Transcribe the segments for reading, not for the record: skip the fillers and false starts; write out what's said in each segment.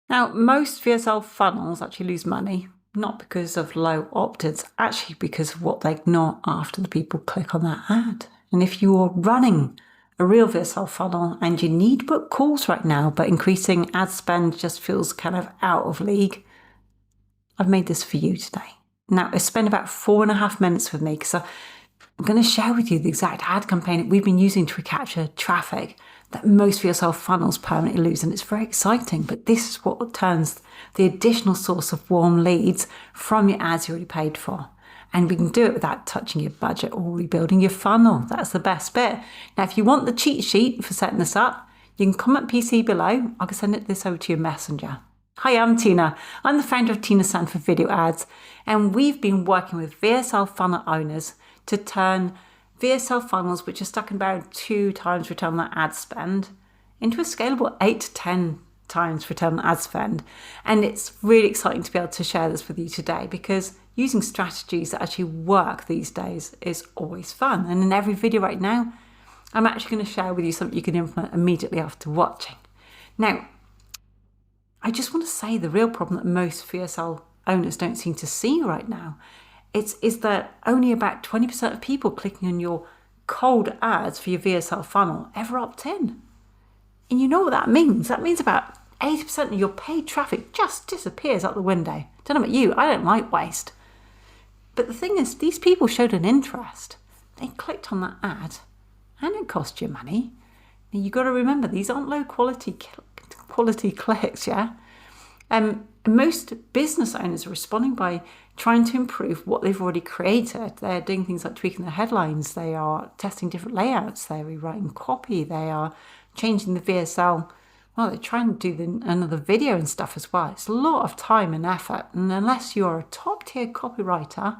Now, most VSL funnels actually lose money, not because of low opt-ins, actually because of what they ignore after the people click on that ad. And if you're running a real VSL funnel and you need book calls right now, but increasing ad spend just feels kind of out of league, I've made this for you today. Now, I spent about 4.5 minutes with me because I'm going to share with you the exact ad campaign that we've been using to recapture traffic that most VSL funnels permanently lose. And it's very exciting, but this is what turns the additional source of warm leads from your ads you already paid for. And we can do it without touching your budget or rebuilding your funnel. That's the best bit. Now, if you want the cheat sheet for setting this up, you can comment PC below. I can send this over to your messenger. Hi, I'm Tina. I'm the founder of Sandford Video Ads, and we've been working with VSL funnel owners to turn VSL funnels, which are stuck in about 2 times return on ad spend, into a scalable 8 to 10 times return on ad spend. And it's really exciting to be able to share this with you today because using strategies that actually work these days is always fun. And in every video right now, I'm actually going to share with you something you can implement immediately after watching. Now, I just want to say the real problem that most VSL owners don't seem to see right now is that only about 20% of people clicking on your cold ads for your VSL funnel ever opt in. And you know what that means? That means about 80% of your paid traffic just disappears out the window. Don't know about you, I don't like waste. But the thing is, these people showed an interest. They clicked on that ad and it cost you money. Now you've got to remember, these aren't low quality clicks, yeah? Most business owners are responding by trying to improve what they've already created. They're doing things like tweaking the headlines. They are testing different layouts. They're rewriting copy. They are changing the VSL. Well, they're trying to do another video and stuff as well. It's a lot of time and effort. And unless you're a top tier copywriter,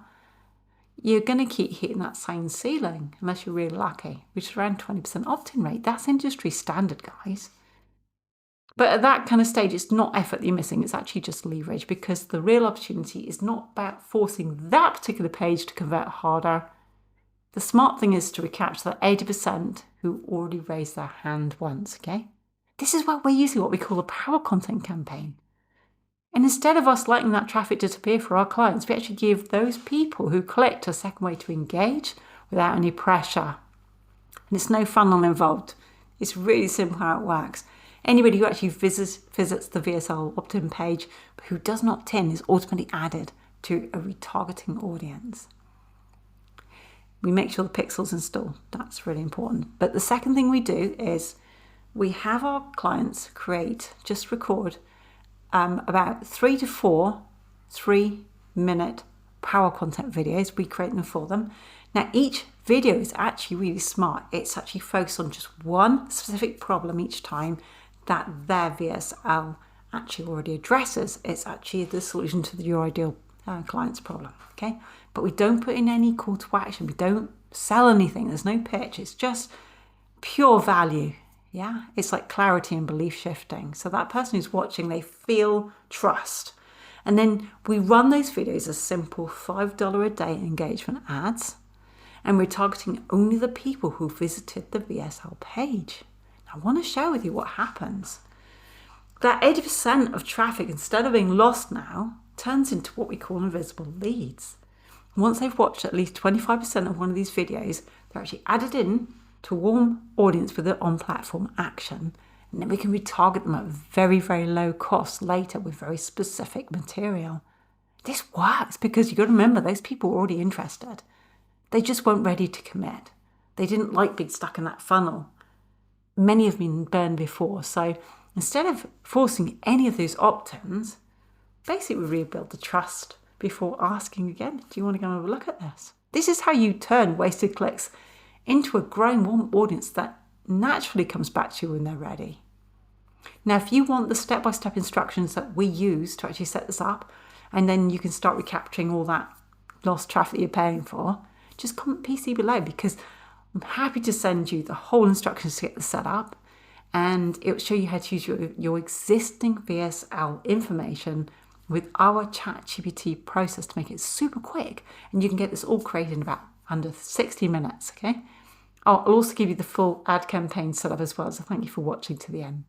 you're going to keep hitting that same ceiling unless you're really lucky, which is around 20% opt-in rate. That's industry standard, guys. But at that kind of stage, it's not effort that you're missing, it's actually just leverage, because the real opportunity is not about forcing that particular page to convert harder. The smart thing is to recapture that 80% who already raised their hand once, okay? This is where we're using what we call a power content campaign. And instead of us letting that traffic disappear for our clients, we actually give those people who clicked a second way to engage without any pressure. And it's no funnel involved. It's really simple how it works. Anybody who actually visits the VSL opt-in page but who does not opt in is automatically added to a retargeting audience. We make sure the pixels install. That's really important. But the second thing we do is we have our clients record about 3 to 4 3-minute power content videos. We create them for them. Now, each video is actually really smart. It's actually focused on just one specific problem each time that their VSL actually already addresses. It's actually the solution to your ideal client's problem, okay? But we don't put in any call to action. We don't sell anything. There's no pitch. It's just pure value, yeah? It's like clarity and belief shifting. So that person who's watching, they feel trust. And then we run those videos as simple $5 a day engagement ads, and we're targeting only the people who visited the VSL page. I want to share with you what happens. That 80% of traffic, instead of being lost now, turns into what we call invisible leads. Once they've watched at least 25% of one of these videos, they're actually added in to a warm audience with an on-platform action. And then we can retarget them at very, very low cost later with very specific material. This works because you've got to remember, those people were already interested. They just weren't ready to commit. They didn't like being stuck in that funnel. Many have been burned before. So instead of forcing any of those opt-ins, basically we rebuild the trust before asking again, do you want to go and have a look at this? This is how you turn wasted clicks into a growing warm audience that naturally comes back to you when they're ready. Now, if you want the step-by-step instructions that we use to actually set this up, and then you can start recapturing all that lost traffic that you're paying for, just comment PC below, because I'm happy to send you the whole instructions to get this set up, and it will show you how to use your existing VSL information with our ChatGPT process to make it super quick, and you can get this all created in about under 60 minutes, okay? I'll also give you the full ad campaign set up as well, so thank you for watching to the end.